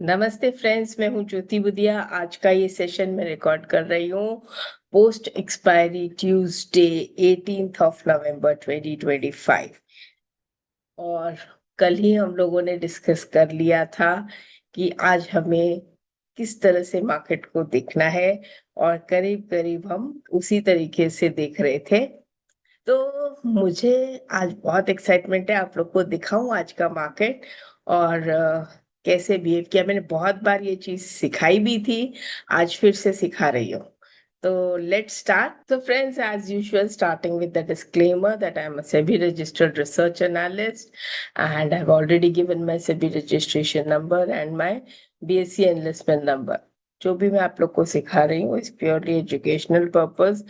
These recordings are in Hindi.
नमस्ते फ्रेंड्स, मैं हूं ज्योति बुदिया। आज का ये सेशन मैं रिकॉर्ड कर रही हूँ post expiry Tuesday 18th of November 2025। और कल ही हम लोगों ने डिस्कस कर लिया था कि आज हमें किस तरह से मार्केट को देखना है, और करीब करीब हम उसी तरीके से देख रहे थे। तो मुझे आज बहुत एक्साइटमेंट है आप लोग को दिखाऊं आज का मार्केट, और कैसे बिहेव किया। मैंने बहुत बार ये चीज सिखाई भी थी, आज फिर से सिखा रही हूँ। तो let's start. So friends, as usual, starting with the disclaimer that I am a SEBI registered research analyst and I've already given my SEBI registration number and my BSc enlistment number. जो भी मैं आप लोग को सिखा रही हूँ इस प्योरली एजुकेशनल पर्पस।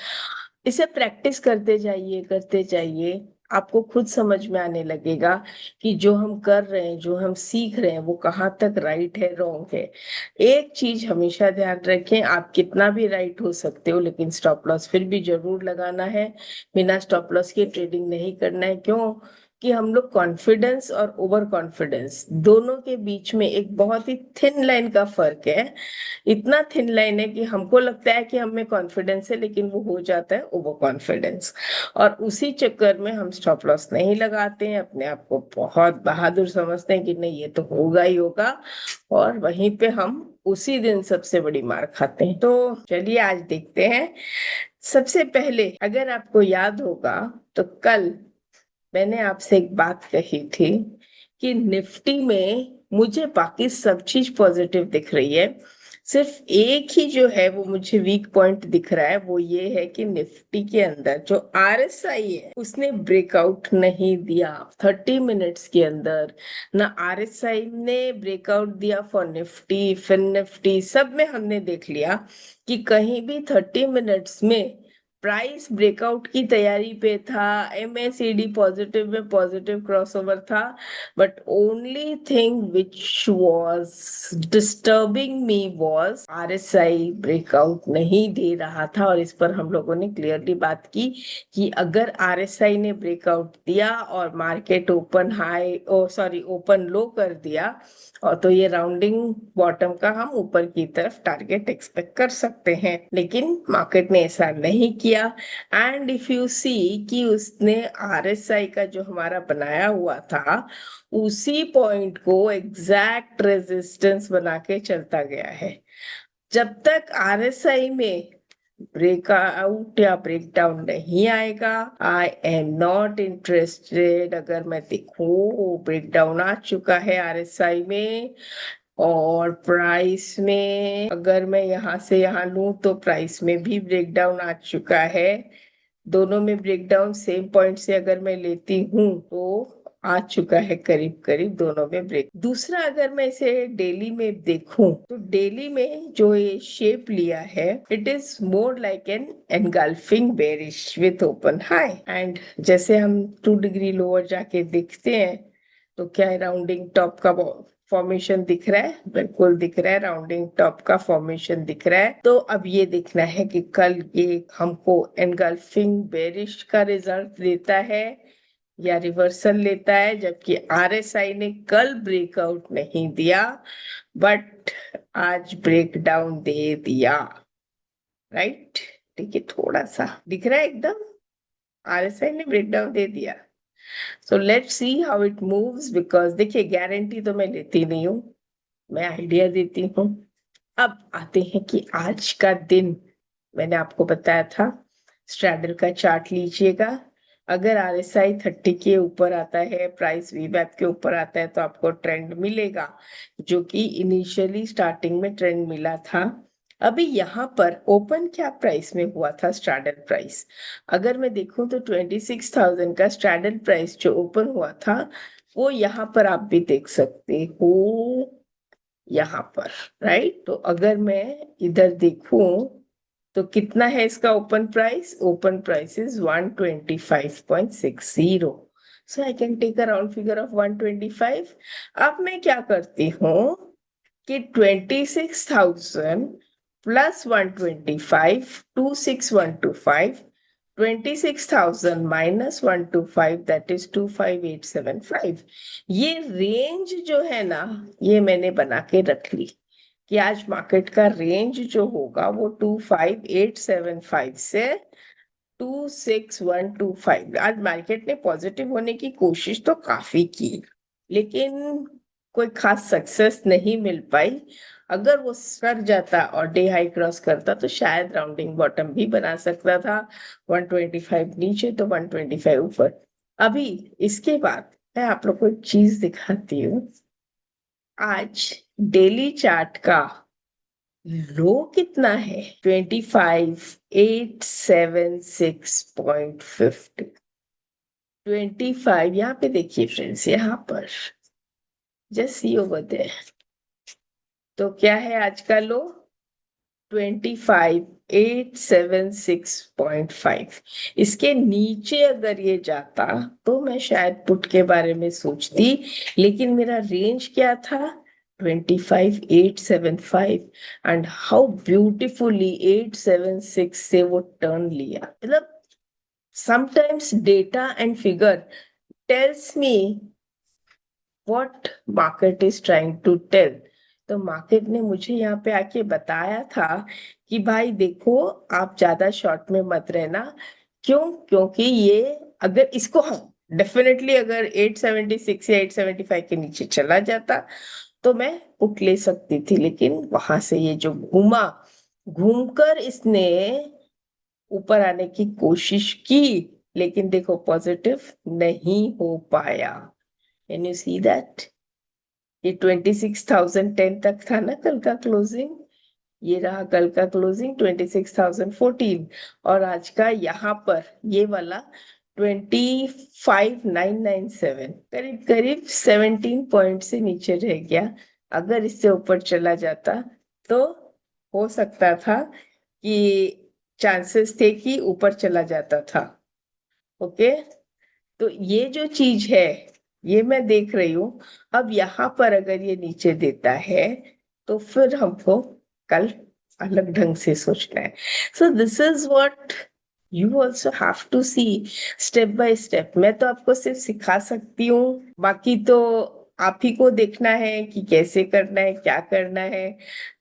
इसे प्रैक्टिस करते जाइए, आपको खुद समझ में आने लगेगा कि जो हम कर रहे हैं, जो हम सीख रहे हैं, वो कहाँ तक राइट है, रॉन्ग है। एक चीज हमेशा ध्यान रखें, आप कितना भी राइट हो सकते हो लेकिन स्टॉप लॉस फिर भी जरूर लगाना है। बिना स्टॉप लॉस के ट्रेडिंग नहीं करना है। क्यों? कि हम लोग कॉन्फिडेंस और ओवर कॉन्फिडेंस दोनों के बीच में एक बहुत ही थिन लाइन का फर्क है। इतना थिन लाइन है कि हमको लगता है कि हमें कॉन्फिडेंस है, लेकिन वो हो जाता है ओवर कॉन्फिडेंस। और उसी चक्कर में हम स्टॉप लॉस नहीं लगाते हैं, अपने आप को बहुत बहादुर समझते हैं कि नहीं ये तो होगा ही होगा, और वहीं पे हम उसी दिन सबसे बड़ी मार खाते हैं। तो चलिए आज देखते हैं। सबसे पहले अगर आपको याद होगा तो कल मैंने आपसे एक बात कही थी कि निफ्टी में मुझे बाकी सब चीज पॉजिटिव दिख रही है, सिर्फ एक ही जो है वो मुझे वीक पॉइंट दिख रहा है। वो ये है कि निफ्टी के अंदर जो आरएसआई है उसने ब्रेकआउट नहीं दिया 30 मिनट्स के अंदर। ना आरएसआई ने ब्रेकआउट दिया फॉर निफ्टी, फिन निफ्टी सब में हमने देख लिया कि कहीं भी 30 मिनट्स में प्राइस ब्रेकआउट की तैयारी पे था। एमएसईडी पॉजिटिव में पॉजिटिव क्रॉसओवर था, but only thing which was disturbing me was RSI breakout नहीं दे रहा था। और इस पर हम लोगों ने क्लियरली बात की कि अगर आरएसआई ने ब्रेकआउट दिया और मार्केट ओपन हाई ओ सॉरी ओपन लो कर दिया, और तो ये राउंडिंग बॉटम का हम ऊपर की तरफ टारगेट एक्सपेक्ट कर सकते हैं। लेकिन मार्केट ने ऐसा नहीं किया। एंड इफ यू सी कि उसने आरएसआई का जो हमारा बनाया हुआ था उसी पॉइंट को एग्जैक्ट रेजिस्टेंस बना के चलता गया है। जब तक आरएसआई में ब्रेकआउट या ब्रेकडाउन नहीं आएगा, आई एम नॉट इंटरेस्टेड। अगर मैं देखूं ब्रेकडाउन आ चुका है आरएसआई में, और प्राइस में अगर मैं यहाँ से यहाँ लूं तो प्राइस में भी ब्रेकडाउन आ चुका है। दोनों में ब्रेकडाउन सेम पॉइंट से अगर मैं लेती हूँ तो आ चुका है करीब करीब दोनों में ब्रेक। दूसरा, अगर मैं इसे डेली में देखूं तो डेली में जो ये शेप लिया है it is more like an engulfing bearish with open high. And जैसे हम 2 डिग्री लोअर जाके देखते हैं तो क्या राउंडिंग टॉप का फॉर्मेशन दिख रहा है? बिल्कुल दिख रहा है, राउंडिंग टॉप का फॉर्मेशन दिख रहा है। तो अब ये देखना है कि कल ये हमको एनगल्फिंग बेरिश का रिजल्ट देता है या रिवर्सल लेता है। जबकि आरएसआई ने कल ब्रेकआउट नहीं दिया, बट आज ब्रेक डाउन दे दिया। राइट? ठीक है, थोड़ा सा दिख रहा है एकदम, आरएसआई ने ब्रेक डाउन दे दिया। So let's see how it moves. Because देखिए, गारंटी तो मैं लेती नहीं हूँ, मैं आइडिया देती हूँ। अब आते हैं कि आज का दिन मैंने आपको बताया था स्ट्रैडल का चार्ट लीजिएगा। अगर आरएसआई 30 के ऊपर आता है, प्राइस वीवैप के ऊपर आता है, तो आपको ट्रेंड मिलेगा, जो कि इनिशियली स्टार्टिंग में ट्रेंड मिला था। अभी यहाँ पर ओपन क्या प्राइस में हुआ था स्ट्रैडल प्राइस? अगर मैं देखूं तो 26,000 का स्ट्रैडल प्राइस जो ओपन हुआ था वो यहाँ पर आप भी देख सकते हो, यहाँ पर। राइट? तो अगर मैं इधर देखूं तो कितना है इसका open price? Open price is 125.60। So I can take a round figure of 125। अब मैं क्या करती हूँ कि 26,000 प्लस 125, 26,125, 26,000 minus 125 that is 25,875. ये रेंज जो है ना, ये मैंने बना के रख ली कि आज मार्केट का रेंज जो होगा वो 25,875 से 26,125। आज मार्केट ने पॉजिटिव होने की कोशिश तो काफी की, लेकिन कोई खास सक्सेस नहीं मिल पाई। अगर वो कर जाता और डे हाई क्रॉस करता तो शायद राउंडिंग बॉटम भी बना सकता था। 125 नीचे तो 125 ऊपर। अभी इसके बाद मैं आप लोग को एक चीज दिखाती हूँ। आज डेली चार्ट का लो कितना है? 25,876.50। 25 यहाँ पे देखिए फ्रेंड्स, यहाँ पर जस्ट सी ओवर देयर। तो क्या है आज का लो? 25,876.5। इसके नीचे अगर ये जाता तो मैं शायद पुट के बारे में सोचती, लेकिन मेरा रेंज क्या था? 25,875। एंड हाउ ब्यूटिफुली 876 से वो टर्न लिया। मतलब sometimes data and figure tells me what market is trying to tell। तो मार्केट ने मुझे यहाँ पे आके बताया था कि भाई देखो, आप ज्यादा शॉर्ट में मत रहना। क्यों? क्योंकि ये अगर इसको हम डेफिनेटली अगर 876 या 875 के नीचे चला जाता तो मैं पुट ले सकती थी, लेकिन वहां से ये जो घूमा, घूमकर इसने ऊपर आने की कोशिश की, लेकिन देखो पॉजिटिव नहीं हो पाया। Can you see that? ये 26,010 तक था ना कल का क्लोजिंग। ये रहा कल का क्लोजिंग 26,014। और आज का यहाँ पर ये वाला 25,997, करीब करीब 17 पॉइंट से नीचे रह गया। अगर इससे ऊपर चला जाता तो हो सकता था कि चांसेस थे कि ऊपर चला जाता था। ओके, तो ये जो चीज है ये मैं देख रही हूँ। अब यहाँ पर अगर ये नीचे देता है तो फिर हमको कल अलग ढंग से सोचना है। So this is what you also have to see step by step. मैं तो आपको सिर्फ सिखा सकती हूँ, बाकी तो आप ही को देखना है कि कैसे करना है, क्या करना है।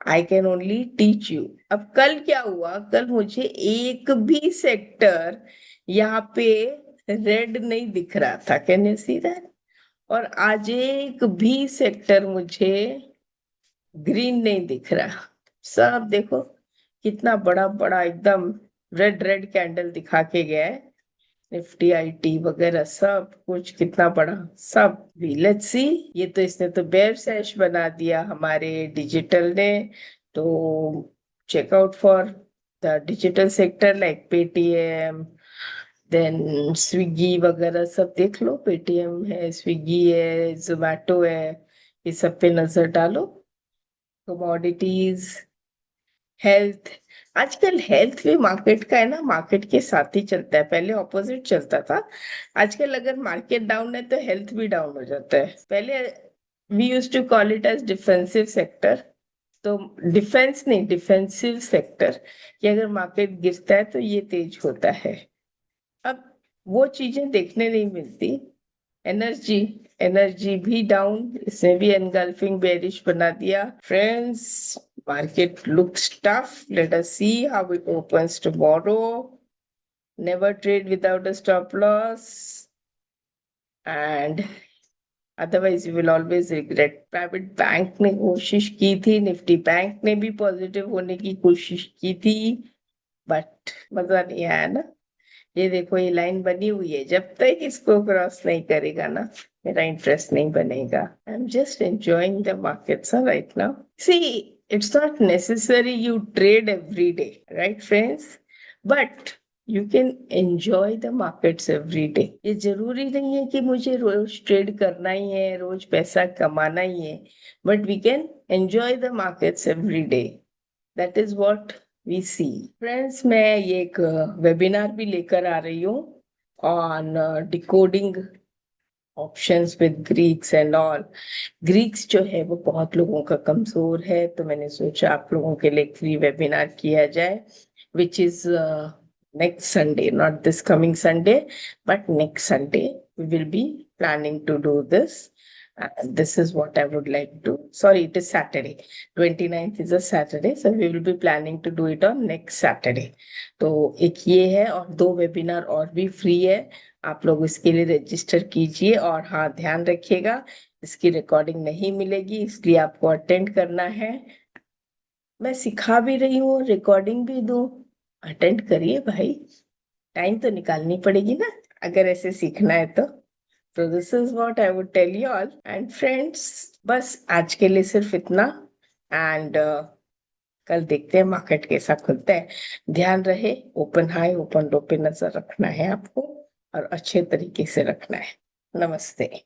I can only teach you. अब कल क्या हुआ? कल मुझे एक भी सेक्टर यहाँ पे रेड नहीं दिख रहा था। Can you see that? और आज एक भी सेक्टर मुझे ग्रीन नहीं दिख रहा। सब देखो कितना बड़ा बड़ा एकदम रेड रेड कैंडल दिखा के गया है। निफ्टी आईटी वगैरह सब कुछ कितना बड़ा सब भी। Let's see. ये तो इसने तो बेयर सैश बना दिया हमारे डिजिटल ने। तो check out for the digital sector like Paytm, then Swiggy वगैरह सब देख लो। पेटीएम है, स्विगी है, जोमैटो है, ये सब पे नजर डालो। Commodities, health. आजकल हेल्थ भी मार्केट का है ना, मार्केट के साथ ही चलता है। पहले ऑपोजिट चलता था। आजकल अगर मार्केट डाउन है तो हेल्थ भी डाउन हो जाता है। पहले we use to call it as defensive sector. तो डिफेंस नहीं, डिफेंसिव सेक्टर, कि अगर मार्केट गिरता है तो ये तेज होता है। अब वो चीजें देखने नहीं मिलती। एनर्जी, एनर्जी भी डाउन, इसने भी एनगल्फिंग बेरिश बना दिया। Friends, market looks tough. Let us see how it opens tomorrow. Never trade without a stop loss, and otherwise you will always regret। Private bank ने कोशिश की थी, निफ्टी बैंक ने भी पॉजिटिव होने की कोशिश की थी, बट मजा नहीं आया ना। ये देखो ये लाइन बनी हुई है, जब तक इसको क्रॉस नहीं करेगा ना मेरा इंटरेस्ट नहीं बनेगा। I am just enjoying the markets right now. See, it's not necessary you trade every day, right friends, but you can enjoy the markets every day. ये जरूरी नहीं है कि मुझे रोज ट्रेड करना ही है, रोज पैसा कमाना ही है, but we can enjoy the markets every day. That is what we see. Friends, मैं ये एक वेबिनार भी लेकर आ रही हूँ on decoding options with Greeks and all. Greeks जो है वो बहुत लोगों का कमजोर है, तो मैंने सोचा आप लोगों के लिए फ्री वेबिनार किया जाए, which is next Sunday, not this coming Sunday, but next Sunday, we will be planning to do this. This is what I would like to. Sorry, it is Saturday. 29th is a Saturday, so we will be planning to do it on next Saturday. तो एक ये है और 2 वेबिनार और भी फ्री है. आप लोग इसके लिए रजिस्टर कीजिए और हाँ ध्यान रखिएगा इसकी रिकॉर्डिंग नहीं मिलेगी इसलिए आपको अटेंड करना है. मैं सिखा भी रही हूँ रिकॉर्डिंग भी दूं. अटेंड करिए भाई. टाइम तो निकालनी पड़ेगी ना अगर ऐसे सीखना है तो. So this is what I would tell you all. And friends, बस आज के लिए सिर्फ इतना. एंड कल देखते हैं मार्केट कैसा खुलता है. ध्यान रहे ओपन हाई ओपन लो पे नजर रखना है आपको और अच्छे तरीके से रखना है. नमस्ते.